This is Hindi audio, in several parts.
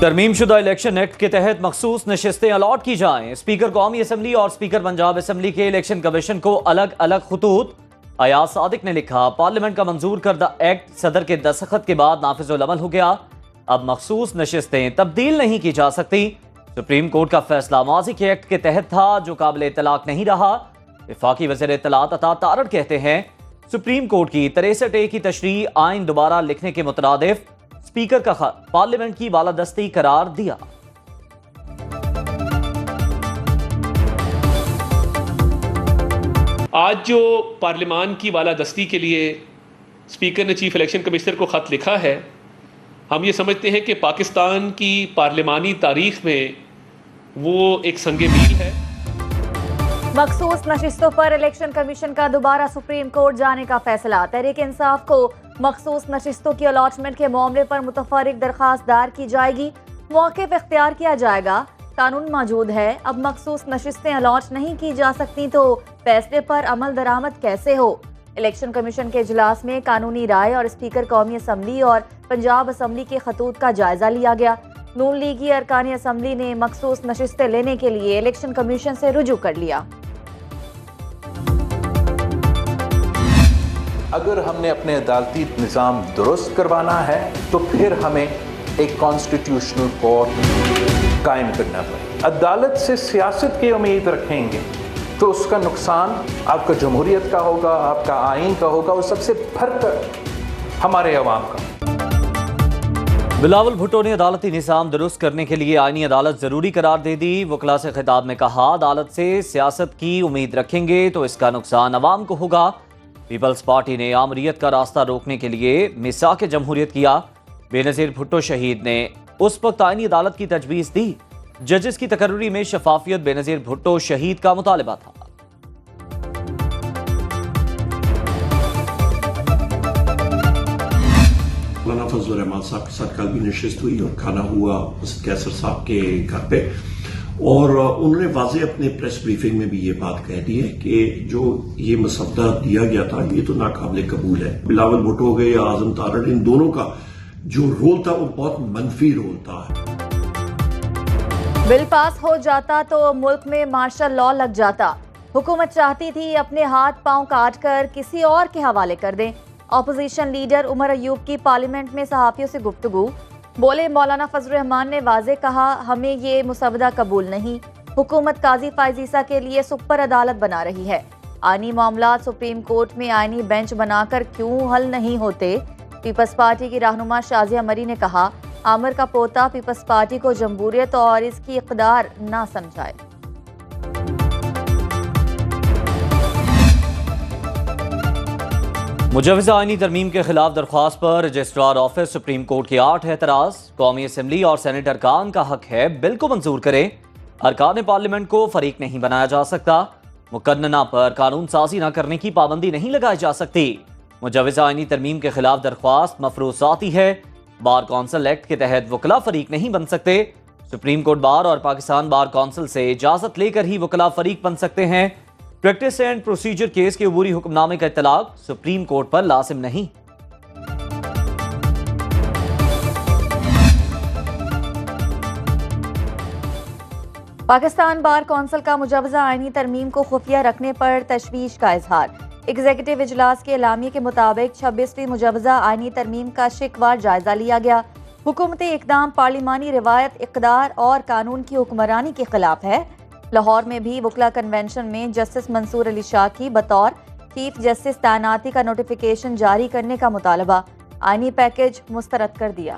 तरमीमशुदा इलेक्शन एक्ट के तहत मखसूस नशिस्तें अलॉट की जाएं। स्पीकर कौमी असम्बली और स्पीकर पंजाब असम्बली के इलेक्शन कमीशन को अलग अलग खतूत। अयाज सादिक ने लिखा, पार्लियामेंट का मंजूर करदा एक्ट सदर के दस्तखत के बाद नाफिजुल अमल हो गया। अब मखसूस नशिस्तें तब्दील नहीं की जा सकती। सुप्रीम कोर्ट का फैसला माजी के एक्ट के तहत था जो काबिल इतलाक नहीं रहा। वफाकी वज़ीर इत्तलात अता तारड़ कहते हैं, सुप्रीम कोर्ट की 63A की तशरीह आइन दोबारा लिखने के मुतरादिफ। स्पीकर का खत पार्लियामेंट की बालादस्ती करार दिया। आज जो पार्लियामान की बालादस्ती के लिए स्पीकर ने चीफ इलेक्शन कमिश्नर को खत लिखा है, हम ये समझते हैं कि पाकिस्तान की पार्लियामानी तारीख में वो एक संगे मील है। मखसूस नशिस्तों पर इलेक्शन कमीशन का दोबारा सुप्रीम कोर्ट जाने का फैसला। तहरीक इंसाफ को मखसूस नशिस्तों की अलॉटमेंट के मामले पर मुतफर्रिक दरखास्त दायर की जाएगी। मौक़िफ़ इख्तियार किया जाएगा। कानून मौजूद है, अब मखसूस नशिस्तें अलॉट नहीं की जा सकती तो फैसले पर अमल दरामद कैसे हो। इलेक्शन कमीशन के इजलास में कानूनी राय और स्पीकर कौमी असम्बली और पंजाब असम्बली के खतूत का जायजा लिया गया। नून लीगी अरकान असम्बली ने मखसूस नशिस्तें लेने के लिए इलेक्शन कमीशन से रुजू कर लिया। अगर हमने अपने अदालती निज़ाम दुरुस्त करवाना है तो फिर हमें एक कॉन्स्टिट्यूशनल कोर्ट कायम करना पड़ेगा। अदालत से सियासत की उम्मीद रखेंगे तो उसका नुकसान आपका जमहूरियत का होगा, आपका आइन का होगा और सबसे बढ़कर हमारे अवाम का। बिलावल भुट्टो ने अदालती निज़ाम दुरुस्त करने के लिए आईनी अदालत जरूरी करार दे दी। वकला से खिताब में कहा, अदालत से सियासत की उम्मीद रखेंगे तो इसका नुकसान अवाम को होगा। पीपल्स पार्टी ने आमरीत का रास्ता रोकने के लिए मिसाक जमहूरियत किया। बेनज़ीर भुट्टो शहीद ने उस वक्त आईनी अदालत की तजवीज़ दी। जजेस की तकर्री में शफाफियत बेनज़ीर भुट्टो शहीद का मुतालबा था। मौलाना फजल रहमान साहब के साथ कल भी नशिस्त हुई और खाना हुआ असद कैसर साहब के घर पे, और उन्होंने वाज़े अपने प्रेस ब्रीफिंग में भी ये बात कह दी है कि जो ये मसवदा दिया गया था ये तो नाकाबिल कबूल है। बिलावल भुट्टो हो गए या आजम तारड़, इन दोनों का जो रोल था वो बहुत मनफी रोल था। बिल पास हो जाता तो मुल्क में मार्शल लॉ लग जाता। हुकूमत चाहती थी अपने हाथ पांव काट कर किसी और के हवाले कर दें। ऑपोजिशन लीडर उमर अयूब की पार्लियामेंट में सहाफियों से गुफ्तगू। बोले, मौलाना फजल रहमान ने वाजे कहा, हमें ये मुसवदा कबूल नहीं। हुकूमत काजी फायज ईसा के लिए सुपर अदालत बना रही है। आईनी मामला सुप्रीम कोर्ट में आईनी बेंच बनाकर क्यों हल नहीं होते। पीपल्स पार्टी की रहनुमा शाजिया मरी ने कहा, आमिर का पोता पीपल्स पार्टी को जमहूरियत और इसकी इक़्तिदार ना समझाए। मुजवज़ा आईनी तरमीम के खिलाफ दरख्वास्त पर रजिस्ट्रार ऑफिस सुप्रीम कोर्ट के 8 एतराज़। कौमी असम्बली और सेनेट अरकान का हक है बिल को मंजूर करें। अरकान पार्लियामेंट को फरीक नहीं बनाया जा सकता। मुकन्नना पर कानून साजी न करने की पाबंदी नहीं लगाई जा सकती। मुजवज़ा आईनी तरमीम के खिलाफ दरख्वास्त मफरूज़ाती है। बार कौंसिल एक्ट के तहत वकला फरीक नहीं बन सकते। सुप्रीम कोर्ट बार और पाकिस्तान बार कौंसिल से इजाज़त लेकर ही वकला फरीक बन सकते हैं। प्रैक्टिस एंड प्रोसीजर केस के अबूरी हुक्मनामे का इत्तलाक सुप्रीम कोर्ट पर लाजिम नहीं। पाकिस्तान बार कौंसिल का मुजवज़ा आईनी तरमीम को खुफिया रखने पर तशवीश का इजहार। एग्जीक्यूटिव इजलास के एलामिये के मुताबिक 26वीं मुजवज़ा आईनी तरमीम का शिकवार जायजा लिया गया। हुकूमती इक़दाम पार्लिमानी रिवायत, इक़्तिदार और कानून की हुक्मरानी के खिलाफ है। लाहौर में भी वकला कन्वेंशन में जस्टिस मंसूर अली शाह की बतौर चीफ जस्टिस तैनाती का नोटिफिकेशन जारी करने का मुतालबा। आईनी पैकेज मुस्तरद कर दिया।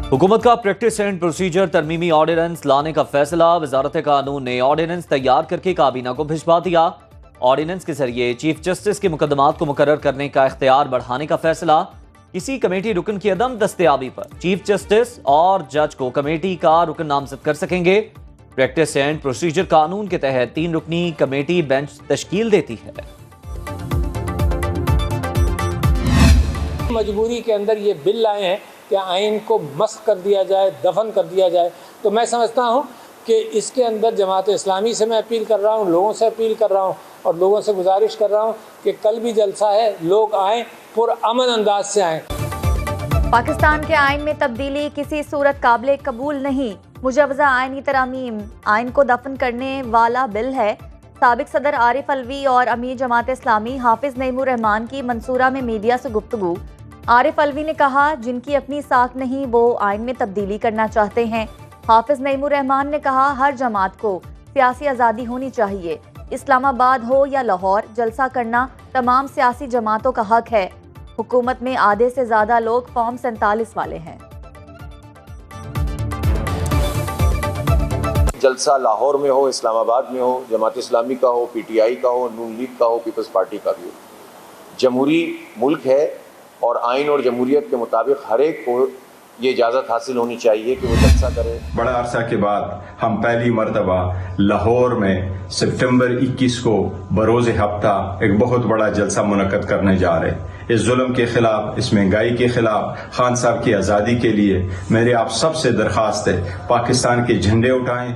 हुकूमत का प्रैक्टिस एंड प्रोसीजर तरमीमी ऑर्डिनेंस लाने का फैसला। वजारत कानून ने ऑर्डिनेंस तैयार करके काबीना को भिजवा दिया। ऑर्डिनेंस के जरिए चीफ जस्टिस के मुकदमात को मुकर्रर करने का इख्तियार बढ़ाने का फैसला। किसी कमेटी रुकन की अदम दस्तयाबी पर चीफ जस्टिस और जज को कमेटी का रुकन नामजद कर सकेंगे। प्रैक्टिस एंड प्रोसीजर कानून के तहत 3 रुकनी कमेटी बेंच तश्कील देती है। मजबूरी के अंदर ये बिल लाए हैं कि आइन को मस्ख कर दिया जाए, दफन कर दिया जाए। तो मैं समझता हूँ कि इसके अंदर जमात इस्लामी से मैं अपील कर रहा हूँ, लोगों से अपील कर रहा हूँ और लोगों से गुजारिश कर रहा हूँ कि कल भी जलसा है, लोग आएँ, पुरअमन अंदाज से आएँ। पाकिस्तान के आइन में तब्दीली किसी सूरत काबिल कबूल नहीं। मुजवजा आइनी तरामीम आइन को दफन करने वाला बिल है। साबिक सदर आरिफ अलवी और अमीर जमात इस्लामी हाफिज नईमुर रहमान की मंसूरा में मीडिया से गुफ्तगू। आरिफ अलवी ने कहा, जिनकी अपनी साख नहीं वो आइन में तब्दीली करना चाहते हैं। हाफिज नईमुर रहमान ने कहा, हर जमात को सियासी आज़ादी होनी चाहिए। इस्लामाबाद हो या लाहौर, जलसा करना तमाम सियासी जमातों का हक है। हुकूमत में आधे से ज्यादा लोग फॉर्म 47 वाले हैं। जलसा लाहौर में हो, इस्लामाबाद में हो, जमात इस्लामी का हो, पीटीआई का हो, नून लीग का हो, पीपल्स पार्टी का भी हो, जमहूरी मुल्क है और आइन और जमहूरियत के मुताबिक हर एक को ये इजाज़त हासिल होनी चाहिए कि वो जलसा करे। बड़ा अरसा के बाद हम पहली मरतबा लाहौर में सितंबर 21 को बरोज़ हफ्ता एक बहुत बड़ा जलसा मुनक्कद करने जा रहे हैं। इस जुल्म के खिलाफ, इस महंगाई के खिलाफ, खान साहब की आज़ादी के लिए मेरे आप सबसे दरख्वास्त है, पाकिस्तान के झंडे उठाएं।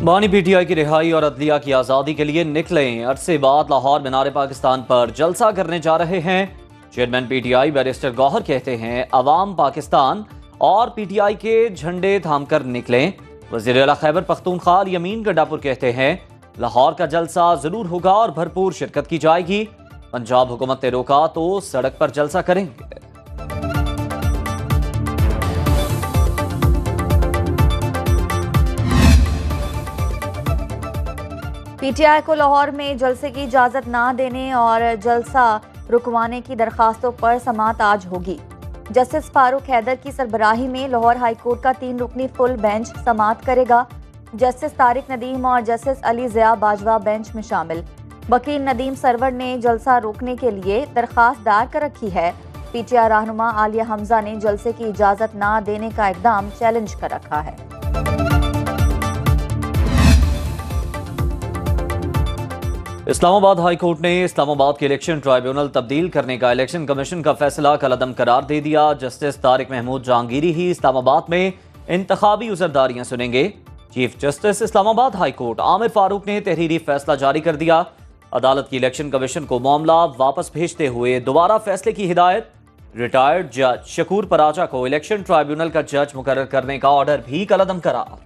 बानी पीटीआई की रिहाई और अदलिया की आज़ादी के लिए निकलें। अरसे बाद लाहौर मीनार पाकिस्तान पर जलसा करने जा रहे हैं। चेयरमैन पीटीआई बैरिस्टर गौहर कहते हैं, अवाम पाकिस्तान और पीटीआई के झंडे थामकर निकलें। वज़ीर आला खैबर पख्तूनख्वा यमीन गड्डापुर कहते हैं, लाहौर का जलसा जरूर होगा और भरपूर शिरकत की जाएगी। पंजाब हुकूमत ने रोका तो सड़क पर जलसा करेंगे। पीटीआई को लाहौर में जलसे की इजाजत ना देने और जलसा रुकवाने की दरखास्तों पर समाअत आज होगी। जस्टिस फारूक हैदर की सरबराही में लाहौर हाईकोर्ट का 3 रुकनी फुल बेंच समाअत करेगा। जस्टिस तारिक नदीम और जस्टिस अली ज़िया बाजवा बेंच में शामिल। वकील नदीम सरवर ने जलसा रोकने के लिए दरखास्त दायर कर रखी है। पीटीआई रहनुमा आलिया हमजा ने जलसे की इजाजत ना देने का इकदाम चैलेंज कर रखा है। इस्लामाबाद हाई कोर्ट ने इस्लामाबाद के इलेक्शन ट्राइब्यूनल तब्दील करने का इलेक्शन कमीशन का फैसला कलअदम करार दे दिया। जस्टिस तारिक महमूद जहांगीरी ही इस्लामाबाद में इंतखाबी उज़रदारियां सुनेंगे। Chief justice Islamabad high court Aamir Farooq ने तहरीरी फैसला जारी कर दिया। अदालत की इलेक्शन कमीशन को मामला वापस भेजते हुए दोबारा फैसले की हिदायत। रिटायर्ड जज शकूर पराचा को इलेक्शन ट्राइब्यूनल का जज मुकर्रर करने का ऑर्डर भी कलअदम करार।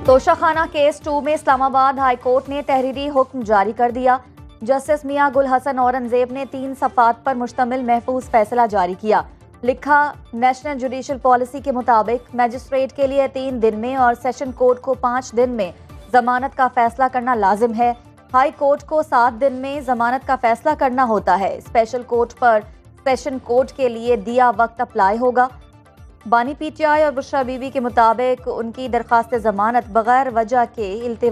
तोशाखाना केस 2 में इस्लामाबाद हाई कोर्ट ने तहरीरी हुक्म जारी कर दिया। जस्टिस मियां गुल हसन औरंगजेब ने 3 सफ़ात पर मुश्तमिल महफूज फैसला जारी किया। लिखा, नेशनल जुडिशल पॉलिसी के मुताबिक मैजिस्ट्रेट के लिए 3 दिन में और सेशन कोर्ट को 5 दिन में जमानत का फैसला करना लाजिम है। हाई कोर्ट को 7 दिन में जमानत का फैसला करना होता है। स्पेशल कोर्ट पर सेशन कोर्ट के लिए दिया वक्त अप्लाई होगा। बानी पीटीआई और बुशरा बीबी के मुताबिक उनकी दरखास्त जमानत बगैर वजह के